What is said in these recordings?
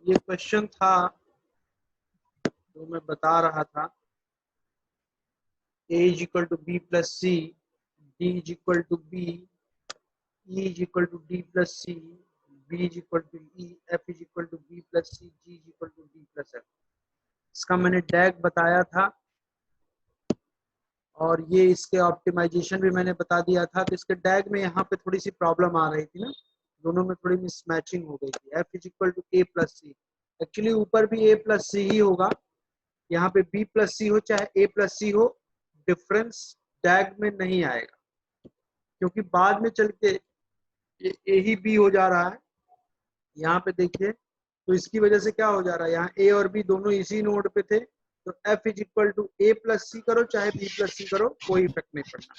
ये क्वेश्चन था जो मैं बता रहा था, a is equal to b plus c, d is equal to b, e is equal to d plus c, b is equal to e, f is equal to b plus c, g is equal to d plus f। इसका मैंने डैग बताया था और ये इसके optimisation भी मैंने बता दिया था। तो इसके डैग में यहाँ पे थोड़ी सी प्रॉब्लम आ रही थी ना, दोनों में थोड़ी मिसमैचिंग हो गई थी। f is equal to a plus c, actually ऊपर भी ए प्लस सी ही होगा, यहाँ पे बी प्लस सी हो चाहे ए प्लस सी हो, डिफरेंस डैग में नहीं आएगा, क्योंकि बाद में चल के ए ही बी हो जा रहा है। यहाँ पे देखिए, तो इसकी वजह से क्या हो जा रहा है, यहाँ ए और बी दोनों इसी नोड पे थे, तो f is equal to a plus c करो चाहे बी प्लस सी करो, कोई इफेक्ट नहीं पड़ना।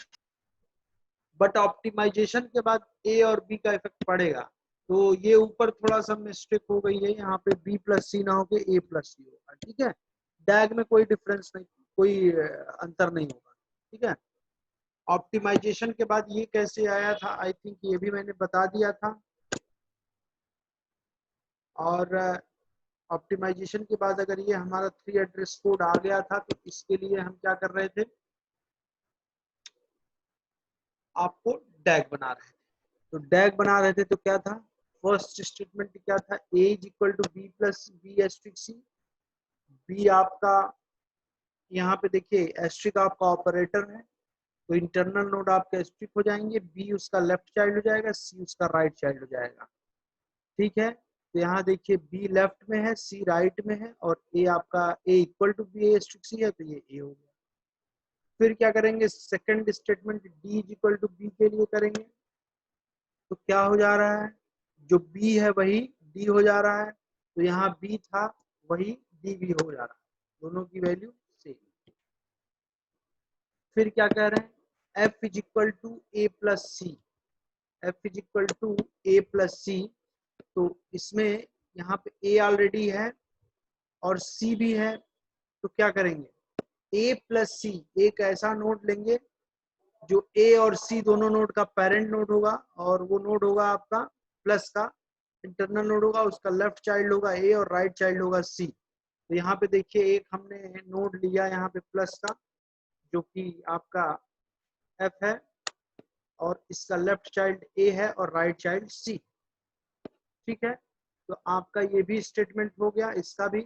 बट ऑप्टिमाइजेशन के बाद ए और बी का इफेक्ट पड़ेगा। तो ये ऊपर थोड़ा सा मिस्टेक हो गई है, यहाँ पे बी प्लस सी ना होके ए प्लस सी होगा, ठीक है। डैग में कोई डिफरेंस नहीं, कोई अंतर नहीं होगा, ठीक है। ऑप्टिमाइजेशन के बाद ये कैसे आया था, आई थिंक ये भी मैंने बता दिया था। और ऑप्टिमाइजेशन के बाद अगर ये हमारा 3 एड्रेस कोड आ गया था, तो इसके लिए हम क्या कर रहे थे, आपको डैग बना रहे थे। तो डैग बना रहे थे तो क्या था, फर्स्ट स्टेटमेंट क्या था, a is equal to b plus b asterisk c. B आपका, यहाँ पे देखिए एस्ट्रिक आपका ऑपरेटर है, तो इंटरनल नोड आपके एस्ट्रिक हो जाएंगे, बी उसका लेफ्ट चाइल्ड हो जाएगा, सी उसका राइट चाइल्ड हो जाएगा, ठीक है। तो यहाँ देखिए बी लेफ्ट में है, सी राइट में है, और ए आपका a equal to b asterisk c है, तो ये ए हो गया। फिर क्या करेंगे, second statement d is equal to b के लिए करेंगे, तो क्या हो जा रहा है, जो बी है वही डी हो जा रहा है, तो यहाँ बी था वही डी भी हो जा रहा है, दोनों की वैल्यू सेम। फिर क्या कह रहे हैं, f is equal to a plus c, f is equal to a plus c. तो इसमें यहाँ पे ए ऑलरेडी है और सी भी है, तो क्या करेंगे, ए प्लस सी, एक ऐसा नोड लेंगे जो ए और सी दोनों नोड का पेरेंट नोड होगा, और वो नोड होगा आपका प्लस का इंटरनल नोड होगा, उसका लेफ्ट चाइल्ड होगा ए और राइट चाइल्ड होगा सी। तो यहाँ पे देखिए एक हमने नोड लिया यहाँ पे प्लस का, जो कि आपका एफ है, और इसका लेफ्ट चाइल्ड ए है और राइट चाइल्ड सी, ठीक है। तो आपका ये भी स्टेटमेंट हो गया, इसका भी।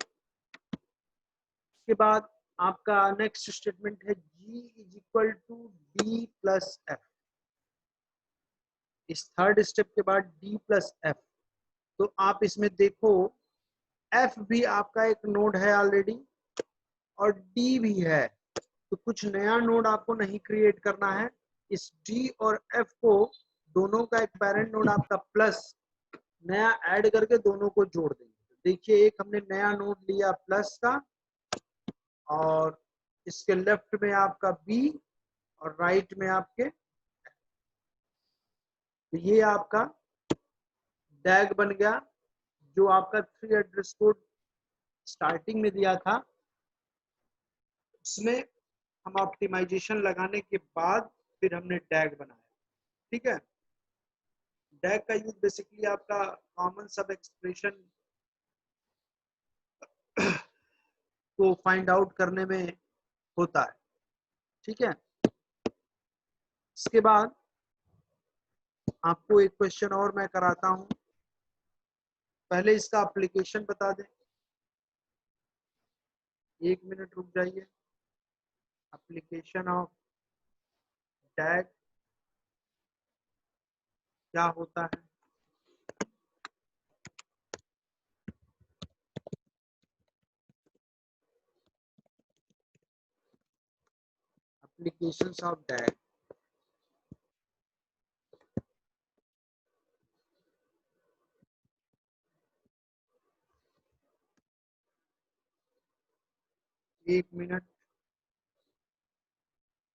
इसके बाद आपका नेक्स्ट स्टेटमेंट है g is equal to d plus f. इस थर्ड स्टेप के बाद डी प्लस एफ, तो आप इसमें देखो एफ भी आपका एक नोड है ऑलरेडी और डी भी है, तो कुछ नया नोड आपको नहीं क्रिएट करना है। इस डी और एफ को दोनों का एक पेरेंट नोड आपका प्लस नया ऐड करके दोनों को जोड़ देंगे। देखिए एक हमने नया नोड लिया प्लस का, और इसके लेफ्ट में आपका बी और राइट में आपके, तो ये आपका डैग बन गया, जो आपका 3 एड्रेस कोड स्टार्टिंग में दिया था, उसमें हम ऑप्टिमाइजेशन लगाने के बाद फिर हमने डैग बनाया, ठीक है। डैग का यूज बेसिकली आपका कॉमन सब एक्सप्रेशन को फाइंड आउट करने में होता है, ठीक है। इसके बाद आपको एक क्वेश्चन और मैं कराता हूं, पहले इसका एप्लीकेशन बता दें, 1 मिनट रुक जाइए। एप्लीकेशन ऑफ डैग क्या होता है, एप्लीकेशंस ऑफ डैग। एक मिनट,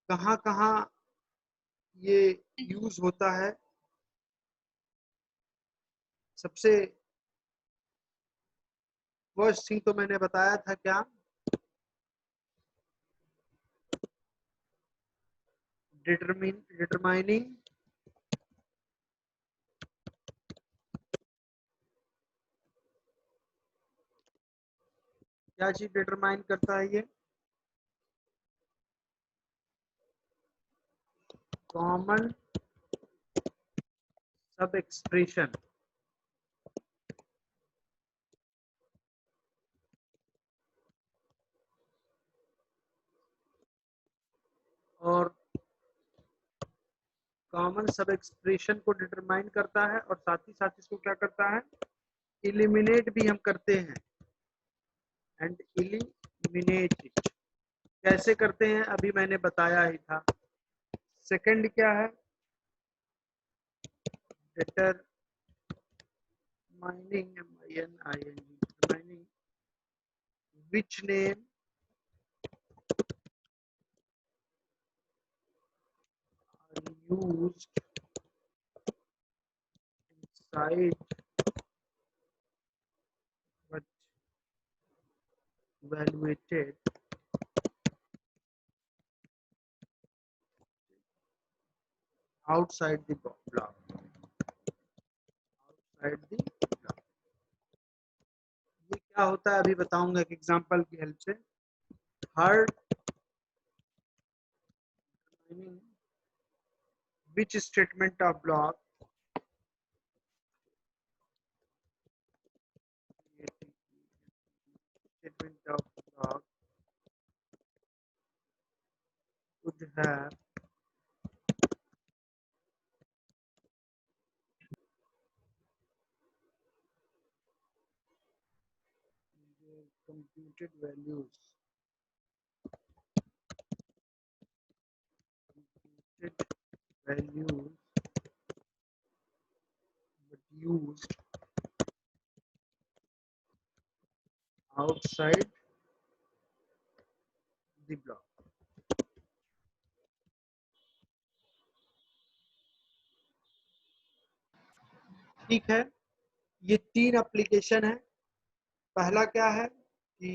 कहाँ कहाँ ये यूज होता है, सबसे फर्स्ट थिंग तो मैंने बताया था क्या, डिटरमाइनिंग क्या चीज डिटरमाइन करता है ये? Common sub expression. और कॉमन सब एक्सप्रेशन को डिटरमाइन करता है और साथ ही साथ इसको क्या करता है, इलिमिनेट भी हम करते हैं। एंड इलिमिनेट इट कैसे करते हैं अभी मैंने बताया ही था। सेकंड क्या है, determining which name are used inside but evaluated outside the block, outside the block। ये क्या होता है अभी बताऊंगा एक एग्जांपल की हेल्प से। हर which statement of block statement of block would have computed values, computed values but used outside the block। ठीक है, ये तीन एप्लीकेशन है। पहला क्या है कि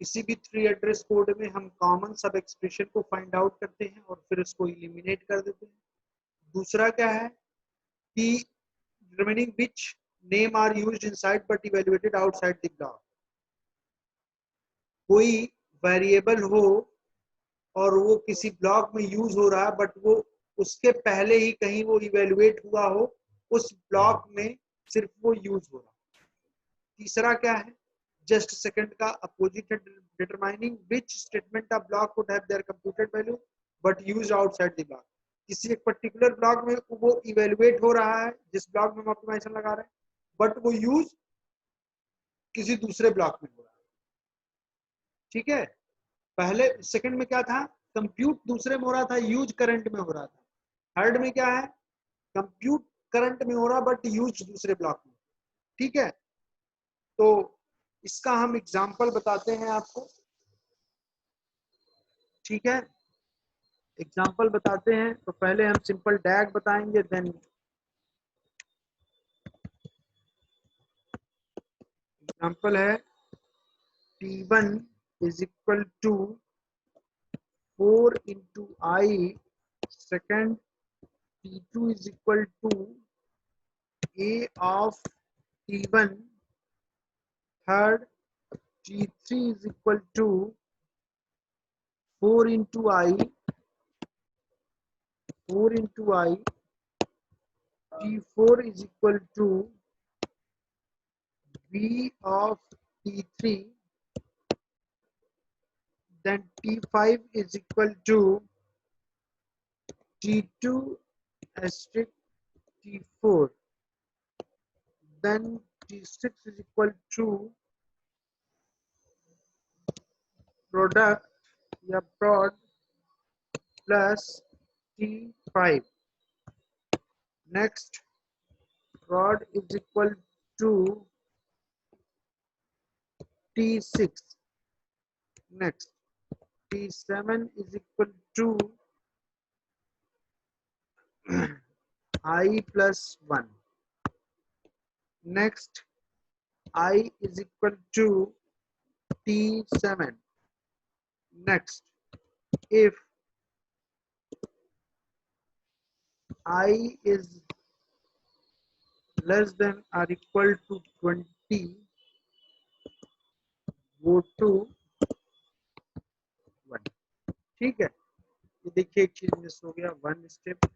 किसी भी थ्री एड्रेस कोड में हम कॉमन सब एक्सप्रेशन को फाइंड आउट करते हैं और फिर उसको इलिमिनेट कर देते हैं। दूसरा क्या है कि remaining which name are used inside but evaluated outside the block. कोई वेरिएबल हो और वो किसी ब्लॉक में यूज हो रहा है बट वो उसके पहले ही कहीं वो इवेल्युएट हुआ हो, उस ब्लॉक में सिर्फ वो यूज हो रहा है। तीसरा क्या है, जस्ट सेकंड का अपोजिट है, determining which statement of block would have their computed value but used outside the block. किसी एक पर्टिकुलर ब्लॉक में वो इवेल्युएट हो रहा है जिस ब्लॉक में हम ऑप्टिमाइजेशन लगा रहे हैं, बट वो यूज किसी दूसरे ब्लॉक में हो रहा है। ठीक है, पहले सेकंड में क्या था, कंप्यूट दूसरे में हो रहा था, यूज करंट में हो रहा था। थर्ड में क्या है, कंप्यूट करंट में हो रहा बट यूज दूसरे ब्लॉक में। ठीक है, तो इसका हम एग्जांपल बताते हैं आपको। ठीक है, एग्जांपल बताते हैं तो पहले हम सिंपल डैग बताएंगे, देन एग्जांपल है T1 is equal to 4 into I, second T2 is equal to A of T1, third T3 is equal to 4 into I, 4 into I, T4 is equal to B of T3, then T5 is equal to T2 asterisk T4, then T6 is equal to product या prod plus T5, next prod is equal to T6, next T7 is equal to I plus 1, next I is equal to T7, next if I is less than or equal to 20, go to 1। ठीक है, ये देखिए एक चीज miss हो गया, 1 step,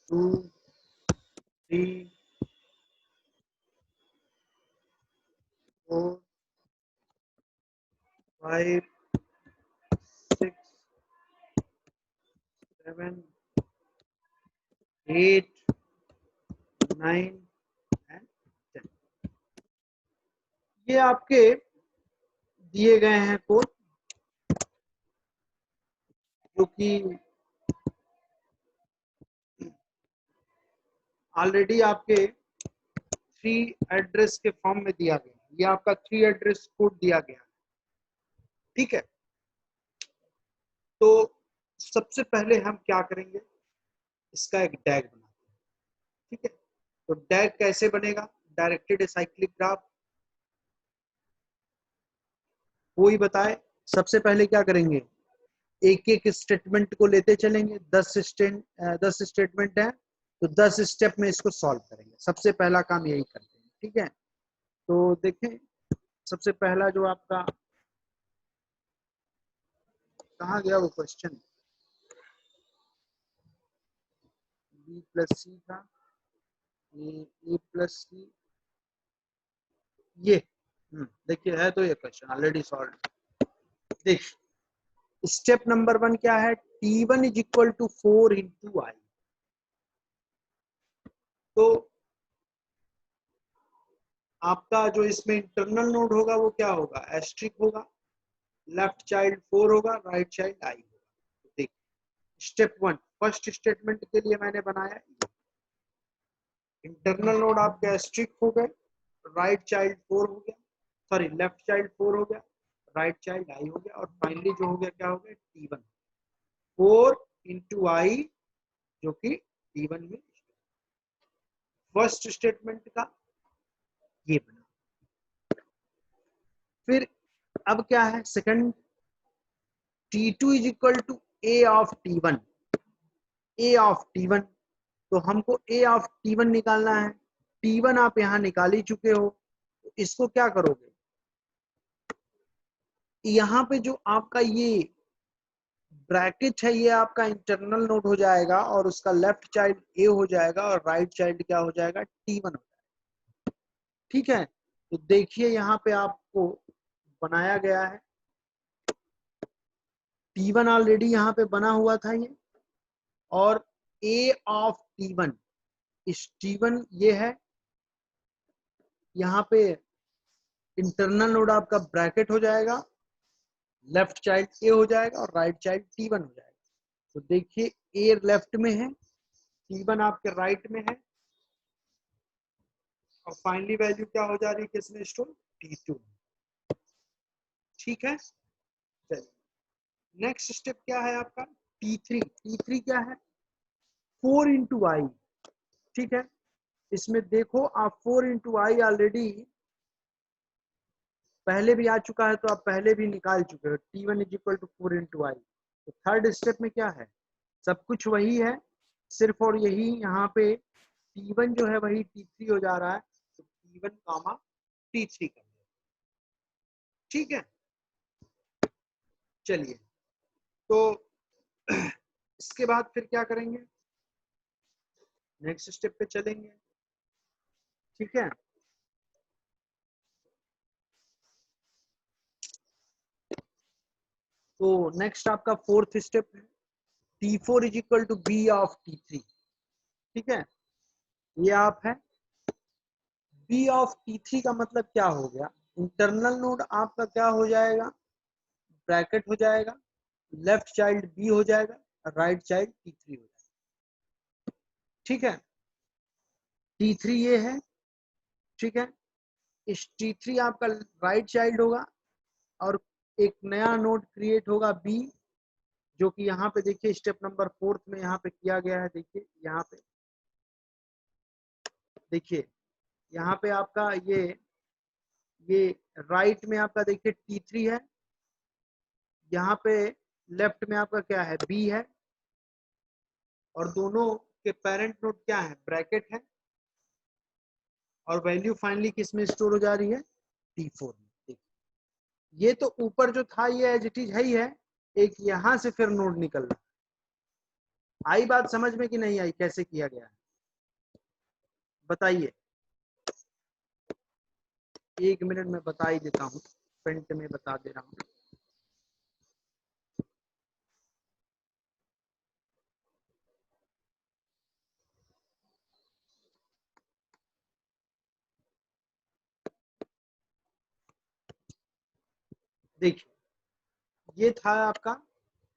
2, 3, 4, 5, 6, 7, 8, 9 and 10। ये आपके दिए गए हैं कोड, जो कि ऑलरेडी आपके 3 एड्रेस के फॉर्म में दिया गया। ये आपका 3 एड्रेस कोड दिया गया। ठीक है, तो सबसे पहले हम क्या करेंगे, इसका एक डैग बनाते हैं। ठीक है, तो डैग कैसे बनेगा, डायरेक्टेड एसाइक्लिक ग्राफ, कोई बताए। सबसे पहले क्या करेंगे, एक एक स्टेटमेंट को लेते चलेंगे। 10 स्टेटमेंट है, तो 10 स्टेप में इसको सॉल्व करेंगे। सबसे पहला काम यही करते हैं। ठीक है, तो देखें, सबसे पहला जो आपका, कहाँ गया वो क्वेश्चन, बी प्लस सी था, ए प्लस सी, ये देखिए है, तो ये क्वेश्चन ऑलरेडी सॉल्व। देखिए स्टेप नंबर 1 क्या है, T1 is equal to 4 into i. तो आपका जो इसमें इंटरनल नोड होगा वो क्या होगा, एस्ट्रिक होगा, लेफ्ट चाइल्ड 4 होगा, राइट चाइल्ड आई होगा। तो देखिए स्टेप 1 फर्स्ट स्टेटमेंट के लिए मैंने बनाया, इंटरनल नोड आपके एस्ट्रिक हो गए, राइट चाइल्ड 4 हो गया, सॉरी लेफ्ट चाइल्ड 4 हो गया, राइट चाइल्ड आई हो गया, और फाइनली जो हो गया क्या हो गया, T1 4 इंटू आई, जो कि T1 में फर्स्ट स्टेटमेंट का ये बना। फिर अब क्या है, second, T2 is equal to a of T1, a of T1, तो हमको ए ऑफ T1 निकालना है। T1 आप यहां निकाल ही चुके हो, तो इसको क्या करोगे, यहाँ पे जो आपका ये ब्रैकेट है, ये आपका इंटरनल नोड हो जाएगा, और उसका लेफ्ट चाइल्ड ए हो जाएगा, और राइट चाइल्ड क्या हो जाएगा, T1 हो जाएगा। ठीक है, तो देखिए यहाँ पे आपको बनाया गया है, T1 ऑलरेडी यहाँ पे बना हुआ था ये, और ए ऑफ T1, इस T1 ये है, यहाँ पे इंटरनल नोड आपका ब्रैकेट हो जाएगा, लेफ्ट चाइल्ड ए हो जाएगा, और राइट चाइल्ड T1 हो जाएगा। तो देखिए ए लेफ्ट में है, T1 आपके राइट में है, और फाइनली वैल्यू क्या हो जा रही है, किसमें स्टोर, T2। ठीक है, चलिए नेक्स्ट स्टेप क्या है आपका, T3 क्या है, 4 इंटू आई। ठीक है, इसमें देखो आप 4 इंटू आई ऑलरेडी पहले भी आ चुका है, तो आप पहले भी निकाल चुके हो, T1 is equal to 4 into i. तो थर्ड स्टेप में क्या है, सब कुछ वही है, सिर्फ और यही यहाँ पे T1 जो है वही T3 हो जा रहा है, तो T1 कामा T3 कर दो। ठीक है, चलिए, तो इसके बाद फिर क्या करेंगे, नेक्स्ट स्टेप पे चलेंगे। ठीक है, तो नेक्स्ट आपका फोर्थ स्टेप है, T4 is equal to b of T3। ठीक है, ये आप है, बी ऑफ T3 का मतलब क्या हो गया, इंटरनल नोड आपका क्या हो जाएगा, ब्रैकेट हो जाएगा, लेफ्ट चाइल्ड बी हो जाएगा, राइट चाइल्ड T3 हो जाएगा। ठीक है, T3 ये है। ठीक है, इस T3 आपका राइट चाइल्ड होगा, और एक नया नोड क्रिएट होगा बी, जो कि यहाँ पे देखिए स्टेप नंबर 4 में यहाँ पे किया गया है। देखिए यहाँ पे, देखिए यहाँ पे आपका ये राइट में आपका देखिए T3 है, यहाँ पे लेफ्ट में आपका क्या है, बी है, और दोनों के पेरेंट नोड क्या है, ब्रैकेट है, और वैल्यू फाइनली किस में स्टोर हो जा रही है, T4 में। देखिए ये तो ऊपर जो था ये एज इट इज है ही है, एक यहां से फिर नोड निकल रहा। आई बात समझ में कि नहीं आई, कैसे किया गया है बताइए। 1 मिनट में बता ही देता हूँ, प्रिंट में बता दे रहा हूँ। देखिए ये था आपका,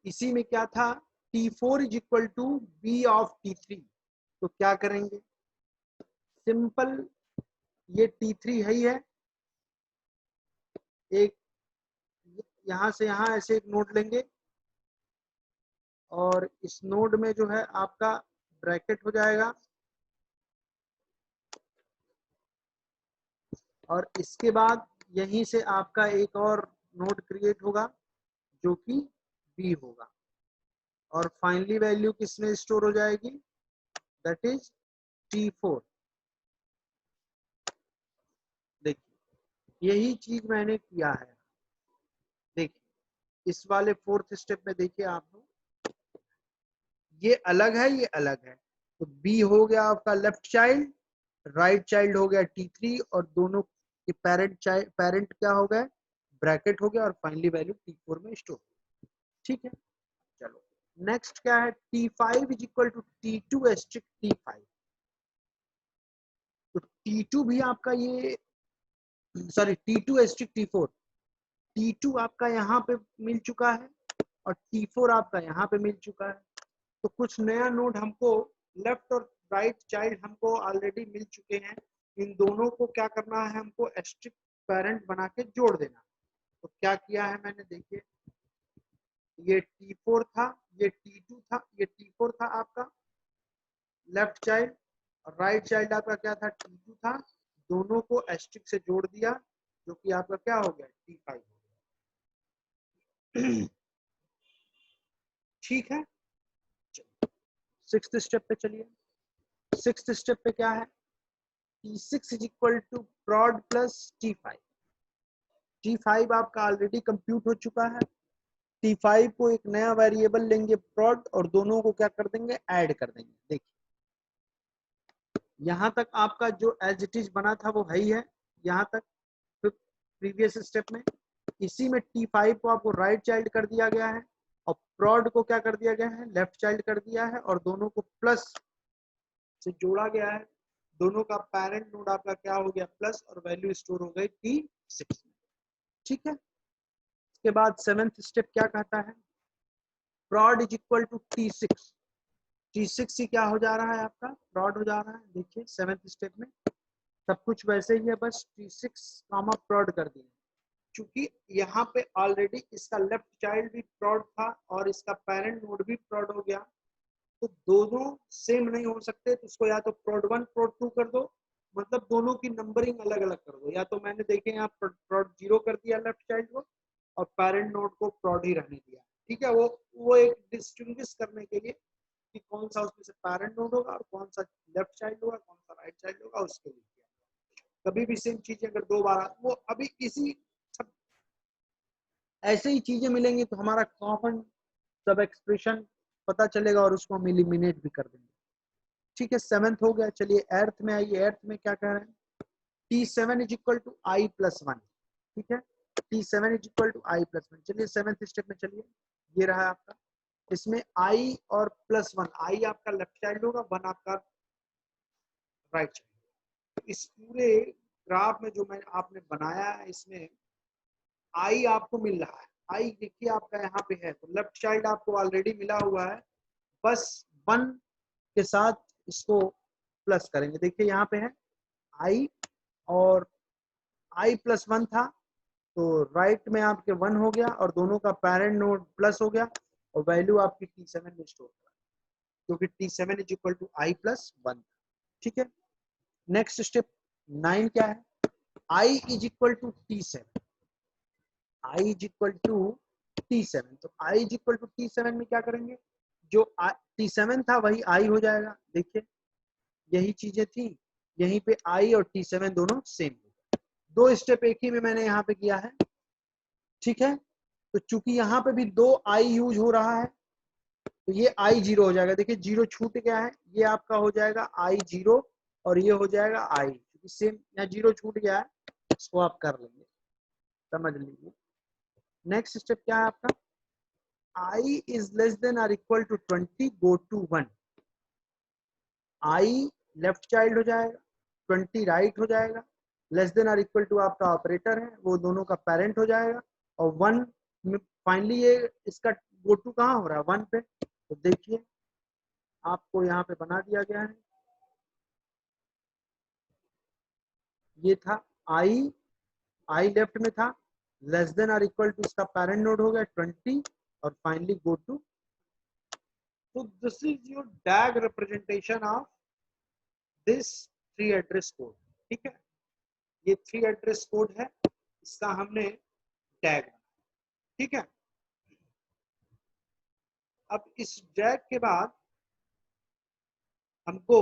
इसी में क्या था, T4 is equal to b of T3। तो क्या करेंगे, सिंपल, ये T3 है ही है, एक यहां से यहां ऐसे एक नोड लेंगे और इस नोड में जो है आपका ब्रैकेट हो जाएगा और इसके बाद यहीं से आपका एक और नोड क्रिएट होगा जो कि बी होगा और फाइनली वैल्यू किसमें स्टोर हो जाएगी, दैट इज T4। देखिए यही चीज मैंने किया है। देखिए इस वाले फोर्थ स्टेप में देखिए आप लोग, ये अलग है ये अलग है, तो बी हो गया आपका लेफ्ट चाइल्ड, राइट चाइल्ड हो गया T3 और दोनों के पेरेंट क्या हो गए, ब्रैकेट हो गया और फाइनली वैल्यू T4 में स्टोर। ठीक है, चलो नेक्स्ट क्या है, T5 is equal to T2 asterisk T5। तो T2 भी आपका ये, sorry T2 asterisk T4, T2 आपका यहाँ पे मिल चुका है और T4 आपका यहाँ पे मिल चुका है। तो कुछ नया नोड हमको लेफ्ट और राइट चाइल्ड हमको ऑलरेडी मिल चुके हैं, इन दोनों को क्या करना है, हमको एस्ट्रिक पेरेंट बना के जोड़ देना। तो क्या किया है मैंने, देखिए ये T4 था, ये T2 था, ये T4 था आपका लेफ्ट चाइल्ड और राइट चाइल्ड आपका क्या था, T2 था। दोनों को एस्ट्रिक से जोड़ दिया जो कि आपका क्या हो गया, T5 हो गया। ठीक है, सिक्स्थ स्टेप पे चलिए। सिक्स्थ स्टेप पे क्या है, T6 is equal to prod plus T5। T5 आपका ऑलरेडी कंप्यूट हो चुका है, T5 को एक नया वेरिएबल लेंगे prod और दोनों को क्या कर देंगे, ऐड कर देंगे। देखिए यहाँ तक आपका जो एज इट इज बना था वो है ही है, यहाँ तक प्रीवियस स्टेप में। इसी में T5 को आपको राइट चाइल्ड कर दिया गया है और prod को क्या कर दिया गया है, लेफ्ट चाइल्ड कर दिया है और दोनों को प्लस से जोड़ा गया है। दोनों का पेरेंट नोड आपका क्या हो गया, प्लस, और वैल्यू स्टोर हो गई T6 में। ठीक है, इसके बाद सेवेंथ स्टेप क्या कहता है, prod is equal to T6। T6 ही क्या हो जा रहा है आपका, prod हो जा रहा है। देखिए सेवेंथ स्टेप में सब कुछ वैसे ही है, बस T6 कामा prod कर दिए। क्योंकि यहाँ पे ऑलरेडी इसका लेफ्ट चाइल्ड भी prod था और इसका पेरेंट नोड भी prod हो गया, तो दोनों सेम नहीं हो सकते, तो उसको या तो prod 1 prod 2 कर दो, मतलब दोनों की नंबरिंग अलग अलग कर दो। या तो मैंने देखे यहाँ prod 0 कर दिया लेफ्ट चाइल्ड को और पेरेंट नोड को prod ही रहने दिया। ठीक है, वो एक डिस्टिंग्विश करने के लिए कि कौन सा उसमें से पेरेंट नोड होगा और कौन सा लेफ्ट चाइल्ड होगा, कौन सा राइट चाइल्ड होगा, उसके लिए किया। कभी भी सेम चीजें अगर दो बार, वो अभी इसी ऐसे ही चीजें मिलेंगी तो हमारा कॉमन सब एक्सप्रेशन पता चलेगा और उसको हम एलिमिनेट भी कर देंगे। ठीक है, सेवेंथ हो गया। चलिए एर्थ में आइए, एर्थ में क्या कह रहे हैं, T7 is equal to I plus 1। ठीक है, T7 is equal to I plus 1। चलिए सेवेंथ स्टेप में चलिए, ये रहा आपका, इसमें I और प्लस 1, I आपका लेफ्ट चाइल्ड होगा, 1 आपका राइट चाइल्ड। इस पूरे ग्राफ में जो मैं आपने बनाया है, इसमें आई आपको मिल रहा है, आई देखिए आपका यहाँ पे है, तो लेफ्ट चाइल्ड आपको ऑलरेडी मिला हुआ है, बस 1 के साथ इसको प्लस करेंगे। देखिए यहाँ पे है आई और आई प्लस 1 था, तो राइट में आपके 1 हो गया और दोनों का पेरेंट नोड प्लस हो गया और वैल्यू आपकी T7 में स्टोर करा, क्योंकि T7 is equal to I plus 1। ठीक है, नेक्स्ट स्टेप 9 क्या है, I is equal to T7। I is equal to T7, तो I is equal to T7 में क्या करेंगे, जो T7 था वही I हो जाएगा। देखिए यही चीजें थी, यहीं पे I और T7 दोनों सेम होगा। दो स्टेप एक ही में मैंने यहाँ पे किया है, ठीक है। तो चूंकि यहाँ पे भी दो I यूज हो रहा है तो ये I 0 हो जाएगा। देखिए 0 छूट गया है, ये आपका हो जाएगा I 0 और ये हो जाएगा I, क्योंकि सेम यहाँ 0 छूट गया है, इसको आप कर लेंगे, समझ लीजिए। नेक्स्ट स्टेप क्या है आपका, I is less than or equal to 20 go to 1। I left child हो जाएगा, 20 राइट हो जाएगा, लेस देन और इक्वल टू आपका ऑपरेटर है, वो दोनों का पेरेंट हो जाएगा, और 1 में फाइनली ये इसका गो टू कहाँ हो रहा है, 1 पे। तो देखिए आपको यहाँ पे बना दिया गया है, ये था I लेफ्ट में था, लेस देन और इक्वल टू इसका पेरेंट नोड हो गया 20 और फाइनली गो टू। तो this is your डैग representation of this 3 address code, ठीक है। ये 3 एड्रेस कोड है, इसका हमने टैग, ठीक है। अब इस टैग के बाद हमको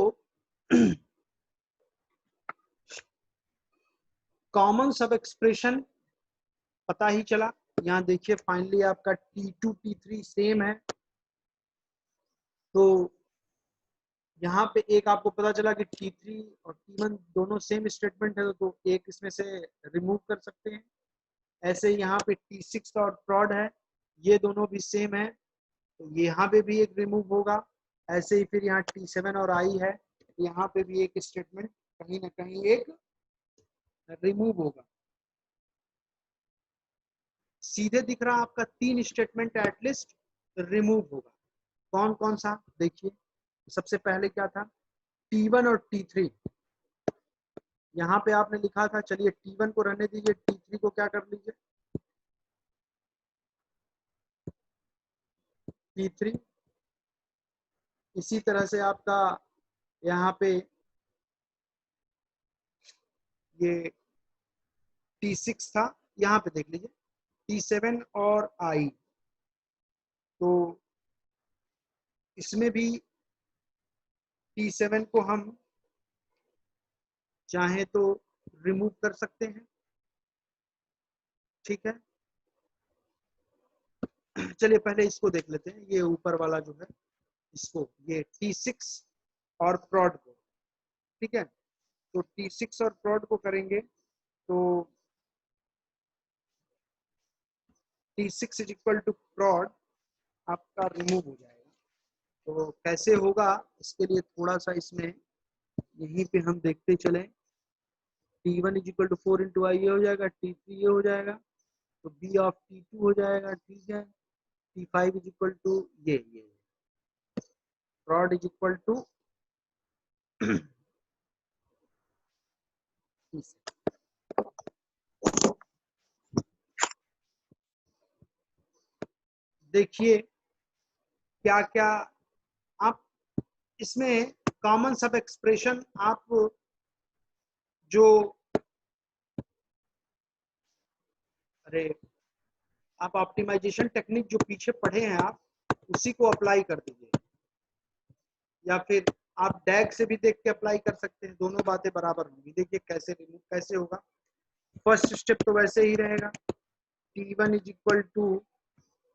कॉमन सब एक्सप्रेशन पता ही चला। यहाँ देखिए फाइनली आपका T2 T3 सेम है, तो यहाँ पे एक आपको पता चला कि T3 और T1 दोनों सेम स्टेटमेंट है, तो एक इसमें से रिमूव कर सकते हैं। ऐसे ही यहाँ पे T6 और प्रॉड है, ये दोनों भी सेम है, तो यहाँ पे भी एक रिमूव होगा। ऐसे ही फिर यहाँ T7 और I है, यहाँ पे भी एक स्टेटमेंट कहीं ना कहीं एक रिमूव होगा। सीधे दिख रहा आपका 3 स्टेटमेंट एटलीस्ट रिमूव होगा। कौन कौन सा देखिए, सबसे पहले क्या था, T1 और T3। यहाँ पे आपने लिखा था, चलिए T1 को रहने दीजिए, T3 को क्या कर लीजिए, T3। इसी तरह से आपका यहाँ पे ये T6 था, यहाँ पे देख लीजिए T7 और I, तो इसमें भी T7 को हम चाहे तो रिमूव कर सकते हैं, ठीक है। चलिए पहले इसको देख लेते हैं, ये ऊपर वाला जो है इसको, ये T6 और प्रॉड को, ठीक है। तो T6 और प्रॉड को करेंगे तो T6 इज इक्वल टू प्रॉड आपका रिमूव हो जाएगा। तो कैसे होगा, इसके लिए थोड़ा सा इसमें यहीं पे हम देखते चले। T1 is equal to 4 into i, ये हो जाएगा, T3 ये हो जाएगा, तो B ऑफ T2 हो जाएगा, ठीक है। T5 इज इक्वल टू ये प्रॉड इज इक्वल टू देखिए क्या क्या आप इसमें कॉमन सब एक्सप्रेशन आप जो, अरे आप ऑप्टिमाइजेशन टेक्निक जो पीछे पढ़े हैं आप उसी को अप्लाई कर दीजिए, या फिर आप डैग से भी देख के अप्लाई कर सकते हैं, दोनों बातें बराबर होंगी। देखिए कैसे रिमूव कैसे होगा। फर्स्ट स्टेप तो वैसे ही रहेगा, T1 is equal to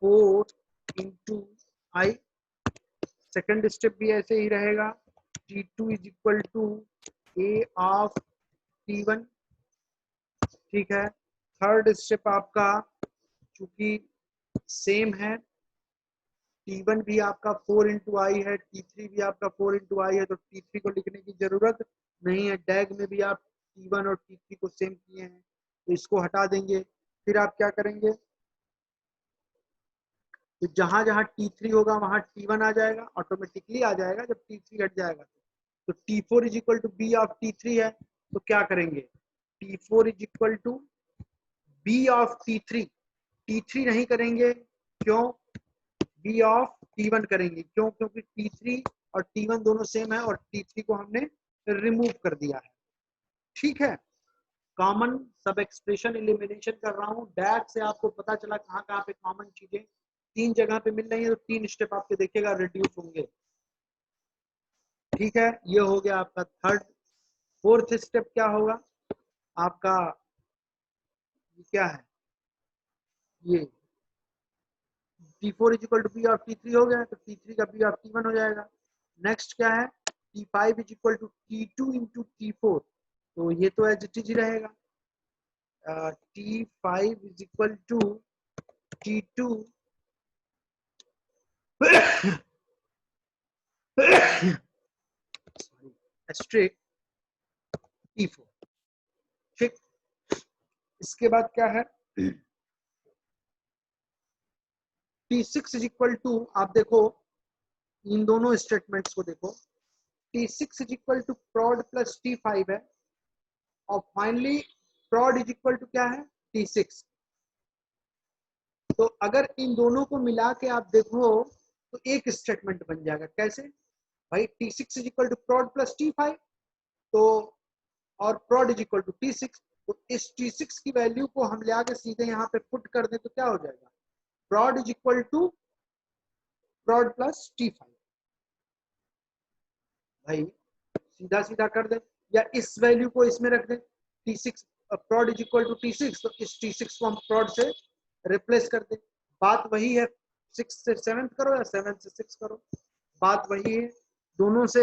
4 into I. Second step भी ऐसे ही रहेगा, T2 is equal to A of T1, ठीक है। थर्ड स्टेप आपका चूंकि सेम है, T1 भी आपका 4 इंटू आई है, T3 भी आपका 4 इंटू आई है, तो T3 को लिखने की जरूरत नहीं है। डैग में भी आप T1 और T3 को सेम किए हैं, तो इसको हटा देंगे। फिर आप क्या करेंगे, तो जहां जहां T3 होगा वहां T1 आ जाएगा, ऑटोमेटिकली आ जाएगा जब T3 हट जाएगा। तो T4 is equal to B of T3 है, तो क्या करेंगे, T4 is equal to B of T3। T3 नहीं करेंगे, क्यों, B ऑफ T1 करेंगे, क्यों, क्योंकि T3 और T1 दोनों सेम है और T3 को हमने रिमूव कर दिया है, ठीक है। कॉमन सब एक्सप्रेशन एलिमिनेशन कर रहा हूं, डैग से आपको पता चला कहां कहां पे कॉमन चीजें 3 जगह पे मिल रही है, तो 3 स्टेप आपके देखिएगा रिड्यूस होंगे, ठीक है। ये हो गया आपका थर्ड फोर्थ स्टेप क्या होगा आपका, ये क्या है, ये T4 is equal to P of T3 हो गया, तो T3 का पी ऑफ T1 हो जाएगा। नेक्स्ट क्या है, T5 is equal to T2 into T4, तो ये तो एज इट इज ही रहेगा। T5 is equal to T2 asterisk T4। ठीक, इसके बाद क्या है, T6 इज इक्वल टू, आप देखो इन दोनों स्टेटमेंट्स को देखो, T6 is equal to prod plus T5 है, और finally prod is equal to क्या है, T6। तो अगर इन दोनों को मिला के आप देखो तो एक स्टेटमेंट बन जाएगा। कैसे भाई, T6 is equal to prod plus T5, तो और prod is equal to T6, तो इस T6 की वैल्यू को हम ले आके सीधे यहाँ पे पुट कर दें तो क्या हो जाएगा, prod is equal to prod plus T5। भाई सीधा सीधा कर दे, या इस वैल्यू को इसमें रख दे, T6 prod is equal to T6, तो इस T6 को हम prod से रिप्लेस कर दे। बात वही है, 6 से 7 करो या 7 से 6 करो, बात वही है। दोनों से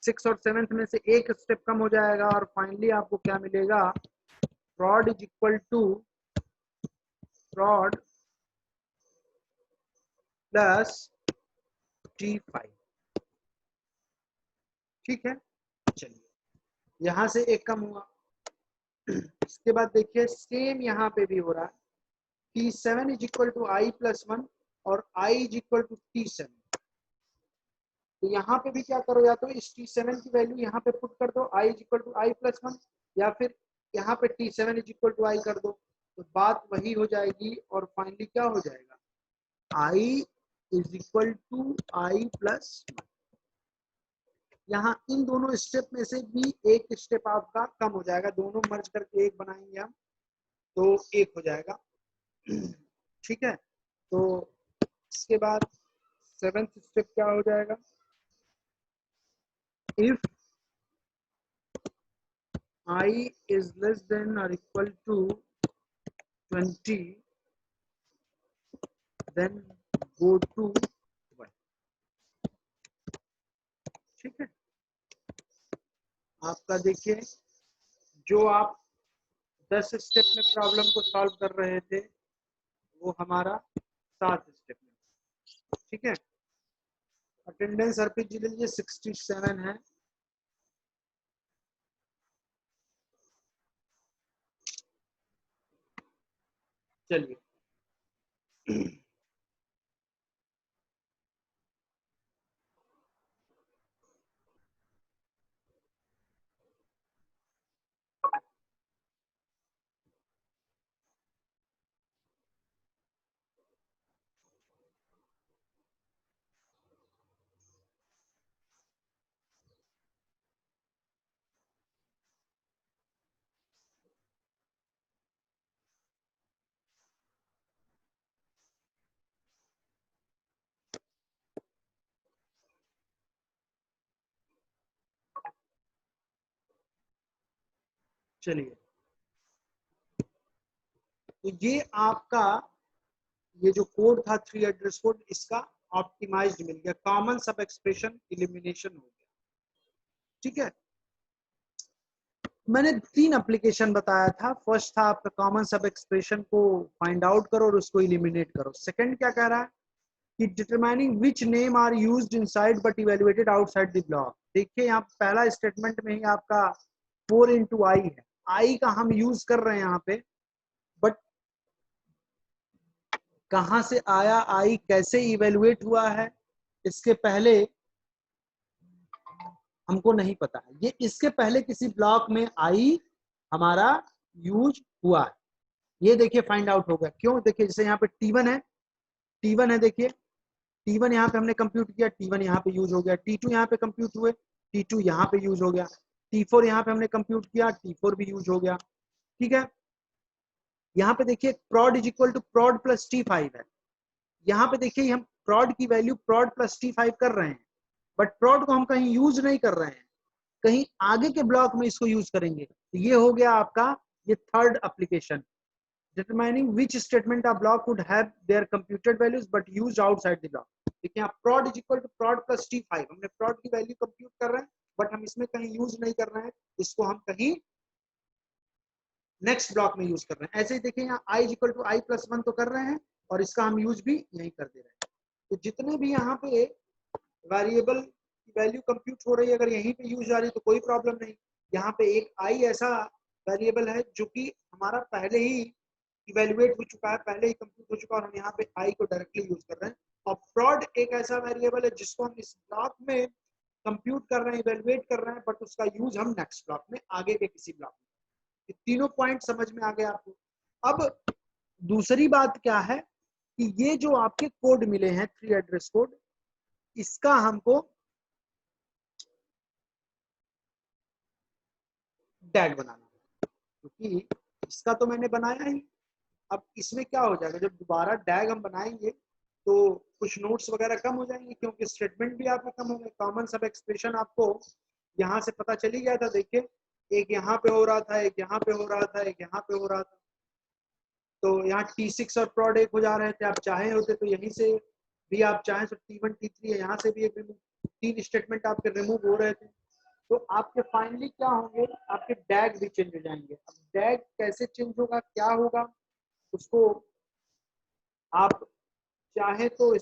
6 और 7 में से एक स्टेप कम हो जाएगा, और फाइनली आपको क्या मिलेगा, prod is equal to prod plus T5। ठीक है, चलिए यहां से एक कम हुआ। इसके बाद देखिए सेम यहाँ पे भी हो रहा है, T7 is equal to I plus 1 और I is equal to T7। तो यहाँ पे भी क्या करो, या तो इस T7 की वैल्यू यहाँ पे पुट कर दो, I is equal to I plus 1, या फिर यहाँ पे T7 is equal to I कर दो, तो बात वही हो जाएगी। और फाइनली क्या हो जाएगा, I is equal to I plus 1। यहाँ इन दोनों स्टेप में से भी एक स्टेप आपका कम हो जाएगा, दोनों मर्ज करके एक बनाएंगे हम, तो एक हो जाएगा। ठीक है, तो इसके बाद 7th स्टेप क्या हो जाएगा, if I is less than or equal to 20 then go to 1। ठीक है, आपका देखिए जो आप 10 स्टेप में प्रॉब्लम को सॉल्व कर रहे थे वो हमारा 7 स्टेप में। ठीक है, अटेंडेंस अर्पित जी लीजिए 67 है। चलिए चलिए, तो ये आपका ये जो कोड था 3 एड्रेस कोड, इसका ऑप्टिमाइज्ड मिल गया, कॉमन सब एक्सप्रेशन इलिमिनेशन हो गया। ठीक है, मैंने 3 एप्लीकेशन बताया था। फर्स्ट था आपका कॉमन सब एक्सप्रेशन को फाइंड आउट करो और उसको इलिमिनेट करो। सेकंड क्या कह रहा है कि determining which name are used inside but evaluated outside the block. देखिए यहाँ पहला स्टेटमेंट में ही आपका 4 into I है, I का हम यूज कर रहे हैं यहाँ पे, बट कहां से आया I, कैसे इवेल्युएट हुआ है, इसके पहले हमको नहीं पता है। ये इसके पहले किसी ब्लॉक में I हमारा यूज हुआ है, ये देखिए फाइंड आउट होगा। क्यों, देखिए जैसे यहाँ पे T1 है, T1 है, देखिए T1 यहाँ पे हमने कंप्यूट किया, T1 यहाँ पे यूज हो गया, T2 यहाँ पे कंप्यूट हुए, T2 यहाँ पे यूज हो गया, T4 यहाँ पे हमने कंप्यूट किया, T4 भी यूज हो गया। ठीक है, यहाँ पे देखिए prod is equal to prod plus T5 है। यहाँ पे देखिए हम prod की वैल्यू prod प्लस T5 कर रहे हैं, बट prod को हम कहीं यूज नहीं कर रहे हैं, कहीं आगे के ब्लॉक में इसको यूज करेंगे। तो ये हो गया आपका ये third application, determining which statement a block would have their computed values but used outside the block। देखिए यहाँ prod is equal to prod plus t5, हमने prod की वैल्यू कंप्यूट कर रहे हैं बट हम इसमें कहीं यूज नहीं कर रहे हैं, इसको हम कहीं नेक्स्ट ब्लॉक में यूज कर रहे हैं। ऐसे ही देखिए यहाँ i equal to i plus 1 तो कर रहे हैं और इसका हम यूज भी यही कर दे रहे हैं। तो जितने भी यहाँ पे वेरिएबल की वैल्यू कंप्यूट हो रही है अगर यहीं पे यूज आ रही है तो कोई प्रॉब्लम नहीं। यहाँ पे एक i ऐसा वेरिएबल है जो कि हमारा पहले ही इवेल्युएट हो चुका है, पहले ही कंप्यूट हो चुका है और हम यहाँ पे i को डायरेक्टली यूज कर रहे हैं। और prod एक ऐसा वेरिएबल है जिसको हम इस ब्लॉक में कंप्यूट कर रहे हैं, इवेल्युएट कर रहे हैं, बट उसका यूज हम नेक्स्ट ब्लॉक में आगे के किसी ब्लॉक में। ये तीनों पॉइंट समझ में आ गए आपको। अब दूसरी बात क्या है कि ये जो आपके कोड मिले हैं 3 एड्रेस कोड, इसका हमको डैग बनाना है, क्योंकि इसका तो मैंने बनाया ही। अब इसमें क्या हो जाएगा, जब दोबारा डैग हम बनाएंगे तो कुछ नोट्स वगैरह कम हो जाएंगे क्योंकि स्टेटमेंट भी आपके कम होंगे। कॉमन सब एक्सप्रेशन आपको यहाँ से पता चली गया था। देखिए एक यहाँ पे हो रहा था, एक यहाँ पे हो रहा था, एक यहाँ पे हो रहा था। तो यहाँ T6 और prod एक हो जा रहे थे, आप चाहे होते तो यहीं से भी आप चाहें तो T1 T3 है, यहाँ से भी एक रिमूव, 3 स्टेटमेंट आपके रिमूव हो रहे थे। तो आपके फाइनली क्या होंगे, आपके डैग भी चेंज हो जाएंगे। अब डैग कैसे चेंज होगा, क्या होगा, उसको आप चाहे तो